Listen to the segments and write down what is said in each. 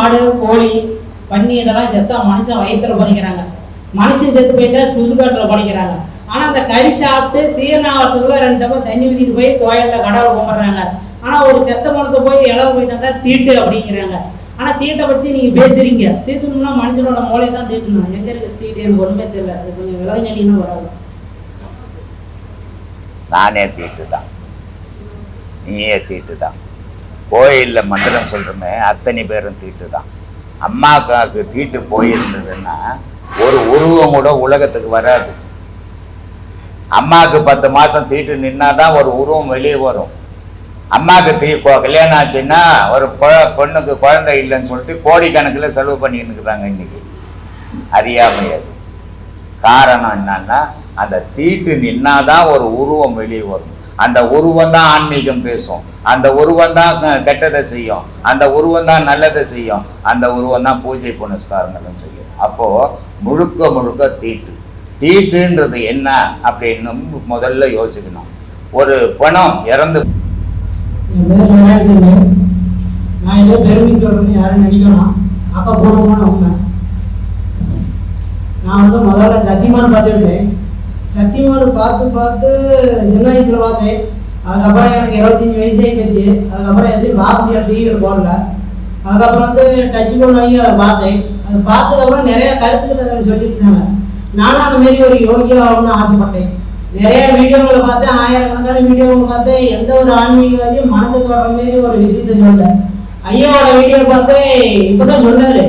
மாடு கோழி பன்னி இதெல்லாம் செத்தா மனுஷன் வயிற்றுல புதைக்கிறாங்க. மனுஷன் செத்து போயிட்டா சுடுகாட்டில் புதைக்கிறாங்க. ஆனால் அந்த கறி சாப்பிட்டு சீரணாவத்துக்குள்ள 2 டப்பா தண்ணி ஊற்றிட்டு போய் கோயிலில் கடவுளை கும்பிட்றாங்க. ஆனால் ஒரு செத்த மனத்தை போய் இளவு போயிட்டு வந்தால் தீட்டு அப்படிங்கிறாங்க. ஆனால் தீட்டை பற்றி நீங்கள் பேசுறீங்க. தீட்டணும்னா மனுஷனோட மூளையை தான் தீட்டணும். எங்கே இருக்குது தீட்டு எனக்கு ஒன்றுமே தெரியல. அது கொஞ்சம் விலகஞ்சடினா வராது. நானே தீட்டு தான், நீயே தீட்டு தான். கோயிலில் மந்திரம் சொல்கிறோமே அத்தனை பேரும் தீட்டு தான். அம்மாவுக்கு தீட்டு போயிருந்ததுன்னா ஒரு உருவம் கூட உலகத்துக்கு வராது. அம்மாவுக்கு 10 மாதம் தீட்டு நின்னாதான் ஒரு உருவம் வெளியே வரும். அம்மாவுக்கு கல்யாணம் ஆச்சுன்னா ஒரு பொண்ணுக்கு குழந்தை இல்லைன்னு சொல்லிட்டு கோடிக்கணக்கில் செலவு பண்ணின்னு இருக்கிறாங்க இன்னைக்கு. அறியாமையாது. காரணம் என்னன்னா அந்த தீட்டு நின்னாதான் ஒரு உருவம் வெளியே வரும். அந்த உருவம் தான் ஆன்மீகம் பேசும். அந்த உருவம் தான் கெட்டதை செய்யும். அந்த உருவம் தான் நல்லதை செய்யும். அந்த உருவம் தான் பூஜை புனஸ்காரங்களும் செய்யும். அப்போ முழுக்க முழுக்க தீட்டு. தீட்டுன்றது என்ன அப்படின்னு முதல்ல யோசிக்கணும். ஒரு பணம் இறந்து நான் ஏதோ பெருமை சொல்றேன்னு யாரும் நினைக்கணும். ஆக்கப்பூர்வமான உண்மை. நான் முதல்ல சத்தியமான் பார்த்துக்கிட்டேன். சத்தியமான் பார்த்து சின்ன வயசுல பார்த்தேன். அதுக்கப்புறம் எனக்கு 25 வயசே போச்சு. அதுக்கப்புறம் எதுவும் பார்க்க முடியாது, டிவியில் போடல. அதுக்கப்புறம் டச் பண்ண வாங்கி அதை பார்த்தேன். அதை பார்த்ததுக்கப்புறம் நிறைய கருத்துக்கள் அதில் சொல்லியிருந்தாங்க. நானும் அந்த மாரி ஒரு யோகியா ஆகணும்னு ஆசைப்பட்டேன். நிறைய வீடியோங்களை பார்த்தேன், ஆயிரக்கணக்கான வீடியோங்களை பார்த்தேன். எந்த ஒரு ஆன்மீகவாதியும் மனசை தொடர மாரி ஒரு விஷயத்த சொல்ல. ஐயாவோட வீடியோ பார்த்து இப்பதான் சொன்னாரு,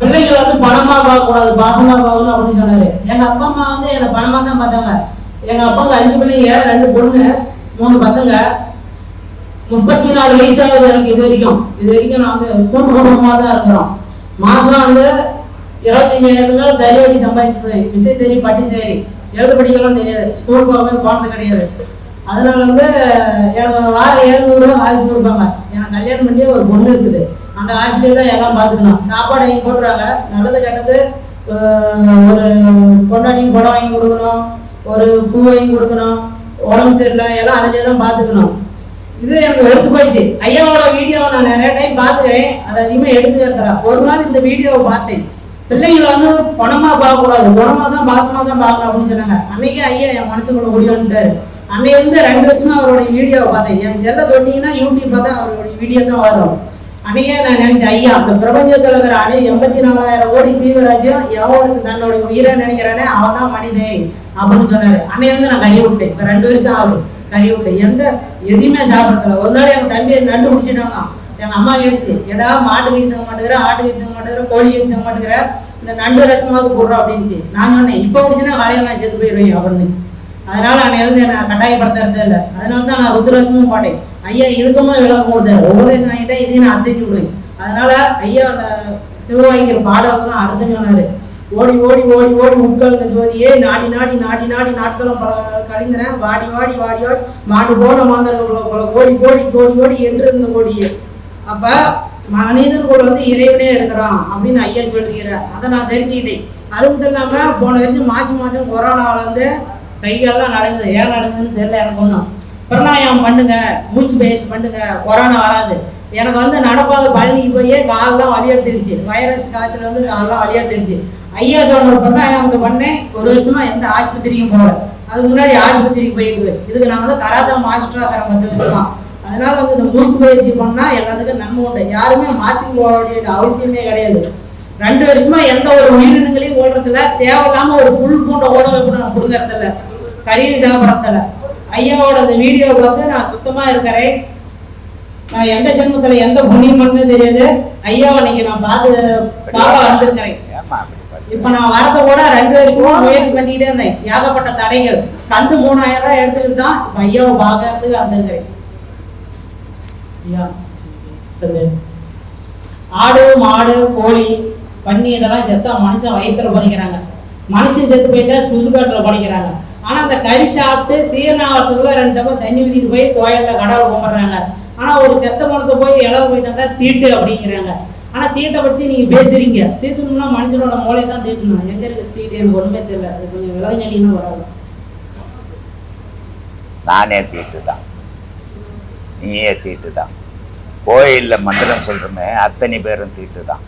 பிள்ளைகள் பணமா பார்க்கக்கூடாது, பாசமா பார்க்கணும் அப்படின்னு சொன்னாரு. எங்க அப்பா அம்மா என்னை பணமா தான் பார்த்தாங்க. எங்க அப்பாவுக்கு 5 பிள்ளைங்க, 2 பொண்ணு, 3 பசங்க. 34 வயசாகுது எனக்கு. இது வரைக்கும் நான் கூட்டு குடும்பமா தான் இருக்கிறோம். மாசம் 25,000 தறி வட்டி சம்பாதிச்சுருவேன். விசை தெரி பட்டி சேரி எழுத படிக்கலாம் தெரியாது. ஸ்கூல் போனது கிடையாது. அதனால எனக்கு வார 700 ரூபா காசு கொடுப்பாங்க. எனக்கு கல்யாணம் பண்ணி ஒரு பொண்ணு இருக்குது. அந்த காசுலேயே தான் எல்லாம் பார்த்துக்கணும். சாப்பாடு வாங்கி போட்டுறாங்க. நல்லது கெட்டது ஒரு பொண்டாட்டிக்கு படம் வாங்கி கொடுக்கணும், ஒரு பூ வாங்கி கொடுக்கணும், உடம்பு சரியில்லை எல்லாம் அதிலே தான் பார்த்துக்கணும். இது எனக்கு வெறுத்து போயிடுச்சு. ஐயாவோட வீடியோவை நான் நிறைய டைம் பார்த்துக்கிறேன். அதை அதிகமாக எடுத்துக்கிறேன். ஒரு நாள் இந்த வீடியோவை பார்த்தேன். பிள்ளைங்களை பணமா பார்க்கக்கூடாது, குணமா தான் பாசமா தான் பார்க்கணும் அப்படின்னு சொன்னாங்க. அன்னைக்கே ஐயா என் மனசுக்குள்ள ஓடி வந்துட்டாரு. அன்னையிலிருந்து 2 வருஷமா அவருடைய வீடியோவை பார்த்தேன். என் செல்ல தொட்டிங்கன்னா யூடியூப் பார்த்தா அவருடைய வீடியோ தான் வரும். அன்னைக்கே நான் நினைச்சேன், ஐயா அந்த பிரபஞ்சத்தில் இருக்கிற 84,000 கோடி சீவராஜ்யம் எவனுக்கு தன்னுடைய உயிரை நினைக்கிறானே அவன் தான் மனிதன் அப்படின்னு சொன்னாரு. அன்னையிலிருந்து நான் கறி விட்டேன். இப்போ 2 வருஷம் ஆகுது கறி விட்டேன். எதுவுமே சாப்பிடல. ஒரு நாள் எங்க தம்பி நண்டு குடிச்சிட்டாங்க. எங்க அம்மா கேட்டுச்சு, ஏடா மாட்டுக்கு இருக்க மாட்டேங்கிற, ஆட்டுக்கு இருக்க மாட்டேங்கிற, கோழி இருக்க மாட்டேங்கிற, இந்த நண்டு ரசமாவது போடுறோம் அப்படின்ச்சு. நான் சொன்னேன், இப்போ குடிச்சுன்னா காலையில் நான் செத்து போயிடுவேன் அப்படின்னு. அதனால அன்னையிலிருந்து என்ன கட்டாயப்படுத்துறதே இல்லை. அதனால தான் நான் ருத்ரரசமும் பாட்டேன். ஐயா இதுக்குமா விளக்கம் கொடுத்தாரு. உபதேசம் ஆகிட்டா இதையும் நான் அர்த்தம் விடுவேன். அதனால ஐயா அந்த சிவவாங்கிற பாடலாம் அர்த்தம் சொன்னாரு. ஓடி ஓடி ஓடி ஓடி உட்கார்ந்த ஜோதியே நாடி நாடி நாடி நாடி நாட்களும் பல கழிந்தன. வாடி வாடி வாடி வாடி மாடு போன மாந்தர்கள் போல ஓடி ஓடி ஓடி ஓடி என்று இருந்த ஓடியே. அப்ப மனிதன் கூட இறைவனே இருக்கிறான் அப்படின்னு ஐயா சொல்லிருக்கிறார். அதை நான் தெரிஞ்சுக்கிட்டேன். அது மட்டும் இல்லாம போன வருஷம் மார்ச் மாசம் கொரோனாவில் கைகாலெல்லாம் நடக்குது. ஏன் நடக்குதுன்னு தெரியல எனக்கு ஒன்றும். பிரணாயாமம் பண்ணுங்க, மூச்சு பயிற்சி பண்ணுங்க, கொரோனா வராது. எனக்கு நடப்பாத பழனிக்கு போய் காலெல்லாம் வலி எடுத்துருச்சு. வைரஸ் காய்ச்சல் காலெல்லாம் வலி எடுத்துருச்சு. ஐயா சொன்ன பிரணாயாமத்தை பண்ணேன். 1 வருஷமா எந்த ஆஸ்பத்திரிக்கும் போகல. அதுக்கு முன்னாடி ஆஸ்பத்திரிக்கு போயிட்டு இதுக்கு நான் கராத்தா மாஸ்டரா இருக்கிறேன் 10 வருஷமா. அதனால இந்த மூச்சு பயிற்சி பண்ணா எல்லாத்துக்கும் நன்மை உண்டு. யாருமே மாசிக்கு போக வேண்டிய அவசியமே கிடையாது. 2 வருஷமா எந்த ஒரு உயிரினங்களையும் ஓடுறதில்ல. தேவையில்லாம ஒரு புல் பூண்ட உணவு கூட நான் கொடுக்கறதில்ல, கறியில் சாப்பிடறதில்ல. ஐயாவோட இந்த வீடியோ பார்த்து நான் சுத்தமா இருக்கிறேன். நான் எந்த ஜென்மத்துல எந்த புண்ணியம் பண்ணு தெரியாது. ஐயாவை நீங்க நான் பார்க்க வந்திருக்கிறேன். இப்ப நான் வரத கூட 2 வருஷமா முயற்சி பண்ணிக்கிட்டே இருந்தேன். ஏகப்பட்ட தடைகள். கந்து 3000 ரூபாய் எடுத்துக்கிட்டு தான் இப்ப ஐயாவை பார்க்கறதுக்கு வந்திருக்கிறேன். ஆடு மாடு கோழி பன்னி இதெல்லாம் செத்தா மனுஷன் வயிற்றுல புதைக்கிறாங்க. மனுஷன் செத்து போயிட்டா சுடுகாட்டில் புதைக்கிறாங்க. ஆனா அந்த கறி சாப்பிட்டு சீரணாவத்துக்குள்ள 2 டப்பா தண்ணி ஊற்றிட்டு போய் கோயில்ல கடவுளை கும்பிட்றாங்க. ஆனா ஒரு செத்த மனத்தை போய் இளவு போயிட்டு வந்தா தீட்டு அப்படிங்கிறாங்க. ஆனா தீட்டை பத்தி நீங்க பேசுறீங்க. தீட்டணும்னா மனுஷனோட மூளையை தான் தீட்டணும். எங்க இருக்கு தீட்டு எனக்கு ஒண்ணுமே தெரியல. அது கொஞ்சம் விலகஞ்சடினா வராது. நானே தீட்டு தான், நீயே தீட்டு தான். கோயிலில் மந்திரம் சொல்கிறோமே அத்தனை பேரும் தீட்டு தான்.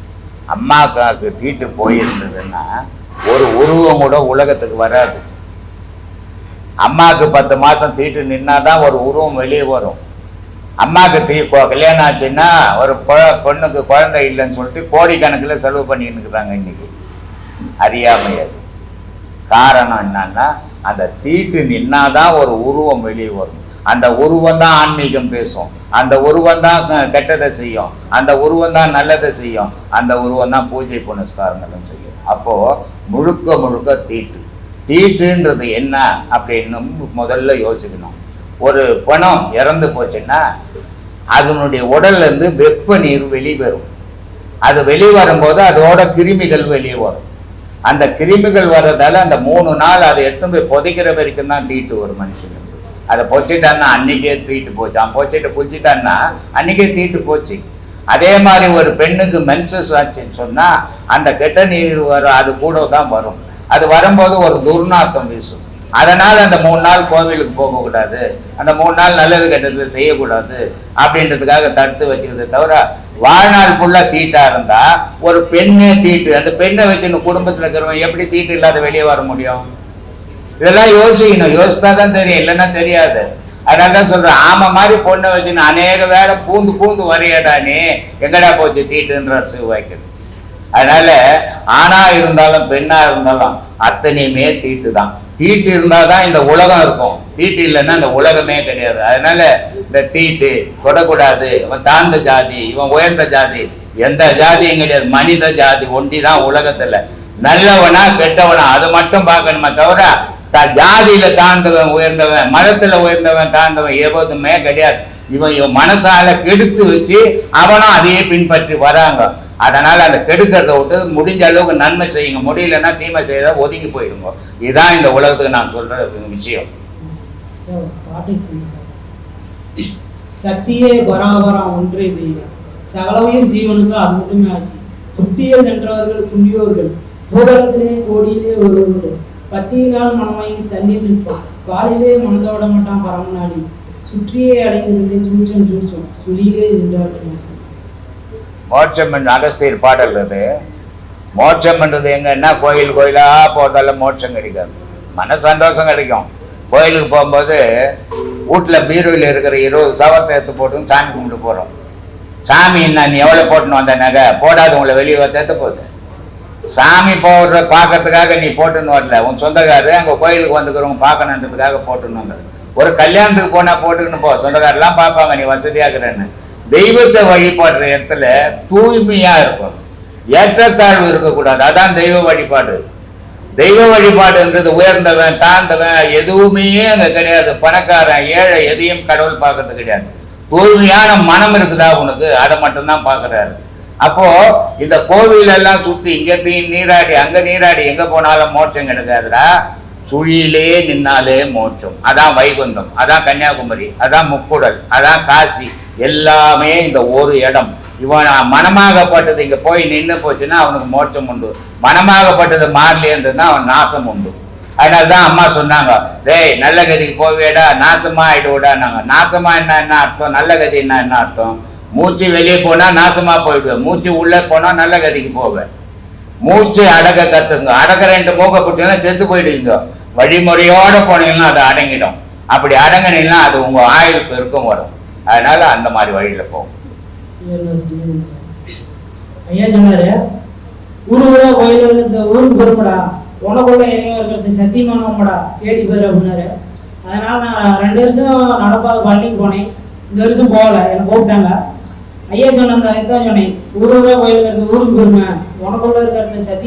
அம்மாவுக்கு தீட்டு போயிருந்ததுன்னா ஒரு உருவம் கூட உலகத்துக்கு வராது. அம்மாவுக்கு 10 மாதம் தீட்டு நின்னாதான் ஒரு உருவம் வெளியே வரும். அம்மாவுக்கு கல்யாணம் ஆச்சுன்னா ஒரு பொண்ணுக்கு குழந்தை இல்லைன்னு சொல்லிட்டு கோடிக்கணக்கில் செலவு பண்ணின்னு இருக்கிறாங்க இன்னைக்கு. அறியாமை. அது காரணம் என்னன்னா அந்த தீட்டு நின்னாதான் ஒரு உருவம் வெளியே வரும். அந்த உருவம் தான் ஆன்மீகம் பேசும், அந்த உருவம் தான் கெட்டதை செய்யும், அந்த உருவம் தான் நல்லதை செய்யும், அந்த உருவம் தான் பூஜை புனஸ்காரங்களும் செய்யும். அப்போ முழுக்க முழுக்க தீட்டுன்றது என்ன அப்படின்னு முதல்ல யோசிக்கணும். ஒரு பணம் இறந்து போச்சுன்னா அதனுடைய உடல்ல இருந்து வெப்ப நீர் வெளிவரும். அது வெளிவரும்போது அதோட கிருமிகள் வெளியே வரும். அந்த கிருமிகள் வர்றதால அந்த 3 நாள் அதை எடுத்து போய் புதைக்கிற வரைக்கும் தான் தீட்டு ஒரு மனுஷனுக்கு. அதை பொச்சிட்டான்னா அன்னைக்கே தீட்டு போச்சு. அவன் பொச்சிட்டு குளிச்சிட்டான்னா அன்னைக்கே தீட்டு போச்சு. அதே மாதிரி ஒரு பெண்ணுக்கு மென்சஸ் ஆச்சுன்னு சொன்னா அந்த கெட்ட நீர் வரும், அது கூட தான் வரும். அது வரும்போது ஒரு துர்நாற்றம் வீசும். அதனால அந்த 3 நாள் கோவிலுக்கு போகக்கூடாது, அந்த 3 நாள் நல்லது கெட்டது செய்யக்கூடாது அப்படின்றதுக்காக தடுத்து வச்சுக்கிறத தவிர வாழ்நாள் ஃபுல்லாக தீட்டா இருந்தா ஒரு பெண்ணே தீட்டு, அந்த பெண்ணை வச்சு குடும்பத்தில் இருக்கிறவங்க எப்படி தீட்டு இல்லாத வெளியே வர முடியும்? இதெல்லாம் யோசிக்கணும். யோசித்தா தான் தெரியும், இல்லைன்னா தெரியாது. அதனால தான் சொல்றேன், ஆமை மாதிரி பொண்ணை வச்சுன்னு அநேக வேலை பூந்து வரையடா நீ எங்கடா போச்சு தீட்டுன்ற வைக்கிறது. அதனால ஆணா இருந்தாலும் பெண்ணா இருந்தாலும் அத்தனையுமே தீட்டு தான். தீட்டு இருந்தாதான் இந்த உலகம் இருக்கும், தீட்டு இல்லைன்னா இந்த உலகமே கிடையாது. அதனால இந்த தீட்டு தொடக்கூடாது. இவன் தாழ்ந்த ஜாதி, இவன் உயர்ந்த ஜாதி, எந்த ஜாதியும் கிடையாது. மனித ஜாதி ஒண்டிதான் உலகத்துல. நல்லவனா கெட்டவனா அது மட்டும் பார்க்கணுமே தவிர ஜாதியில தாழ்ந்தவன் உயர்ந்தவன், மதத்துல உயர்ந்தவன் தாழ்ந்தவன் எப்போதுமே கிடையாது. இவன் மனசால கெடுத்து வச்சு அவனும் அதையே பின்பற்றி வராங்க. அதனால அந்த கெடுக்கிறத விட்டு முடிஞ்ச அளவுக்கு நன்மை செய்யுங்க, முடியலன்னா தீமை செய்யறத ஒதுங்கி போயிடுங்க. இதுதான் இந்த உலகத்துக்கு நான் சொல்ற விஷயம். சக்தியே பராபரம் ஒன்றே தெய்வம், சகல உயிர் ஜீவனுக்கு அது மட்டுமே ஆச்சு. புத்தியில் நின்றவர்கள் புண்ணியோர்கள், பூதளத்திலே கோடியிலே ஒருவர்கள், பத்தியினால் மனமாகி தண்ணீர் நிற்பான், காலிலே மனதோட மாட்டான் பரமநாடி, சுற்றியே அடைந்திருந்தே சூச்சம் சுழியிலே நின்றார்கள். மோட்சம் என்று அகஸ்தியர் பாடல். அது மோட்சம் என்றது எங்கன்னா கோயிலா போறதால மோட்சம் கிடைக்காது, மன சந்தோஷம் கிடைக்கும். கோயிலுக்கு போகும்போது வீட்டில் பீரோவில் இருக்கிற 20 சவரத்தை எடுத்து போட்டு சாமி கும்பிட்டு போகிறோம். சாமி என்ன நீ எவ்வளோ போட்டுன்னு வந்த நகை போடாது, உங்களை வெளியே எடுத்து போகுது. சாமி போடுற பார்க்கறதுக்காக நீ போட்டுன்னு வரல, உன் சொந்தக்காரரு அங்கே கோயிலுக்கு வந்துக்கிறவங்க பார்க்கணுன்றதுக்காக போட்டுன்னு வந்தது. ஒரு கல்யாணத்துக்கு போனால் போட்டுக்கின்னு போ, சொந்தக்காரெல்லாம் பார்ப்பாங்க நீ வசதியாகிறேன்னு. தெய்வத்தை வழிபாடுற இடத்துல தூய்மையா இருக்கும், ஏற்றத்தாழ்வு இருக்கக்கூடாது. அதான் தெய்வ வழிபாடு. தெய்வ வழிபாடுன்றது உயர்ந்தவன் தாழ்ந்தவன் எதுவுமே அங்க கிடையாது. பணக்காரன் ஏழை எதையும் கடவுள் பார்க்கறது கிடையாது. தூய்மையான மனம் இருக்குதா உனக்கு, அதை மட்டும்தான் பார்க்கறாரு. அப்போ இந்த கோவில் எல்லாம் சுத்தி இங்க நீராடி அங்க நீராடி எங்க போனாலும் மோட்சம் கிடைக்காதுடா. சுழியிலே நின்னாலே மோட்சம். அதான் வைகுந்தம், அதான் கன்னியாகுமரி, அதான் முக்குடல், அதான் காசி. எல்லாமே இந்த ஒரு இடம். இவன் மனமாகப்பட்டது இங்க போய் நின்று போச்சுன்னா அவனுக்கு மோட்சம் உண்டு, மனமாகப்பட்டது மாறலேருந்துன்னா அவன் நாசம் உண்டு. அதனாலதான் அம்மா சொன்னாங்க, டேய் நல்ல கதிக்கு போவேடா நாசமா ஆயிடுவோடா. நாங்க நாசமா என்ன அர்த்தம், நல்ல கதி என்ன அர்த்தம்? மூச்சு வெளியே போனா நாசமா போயிடுவேன், மூச்சு உள்ள போனா நல்ல கதிக்கு போவேன். மூச்சு அடக்க கத்துங்க, அடக்க 2 மூக்க பிடிச்சா செத்து போயிடுவீங்க. வழிமுறையோட போனீங்கன்னா அது அடங்கிடும். அப்படி அடங்கினீங்கன்னா அது உங்க ஆயுள் பெருக்கம் வரும். அதனால அந்த மாதிரி வழியில போகும். ஐயா சொன்னாரு, ஊருக்குள்ள கோயில் இந்த ஊருக்கு பொறுப்படா, உனக்குள்ள எங்க இருக்கிறது சத்தியமானவங்கடா தேடி போயிரு அப்படின்னாரு. அதனால நான் 2 வருஷம் நடப்பாத பழனிக்கு போனேன். இந்த வருஷம் போகல, என்னை கூப்பிட்டாங்க. ஐயா சொன்ன அந்த இதான் சொன்னேன், ஊருக்குள்ள கோயில் இருக்கிறது ஊருக்கு பொறுமை, உனக்குள்ள இருக்கிறது சத்தியம்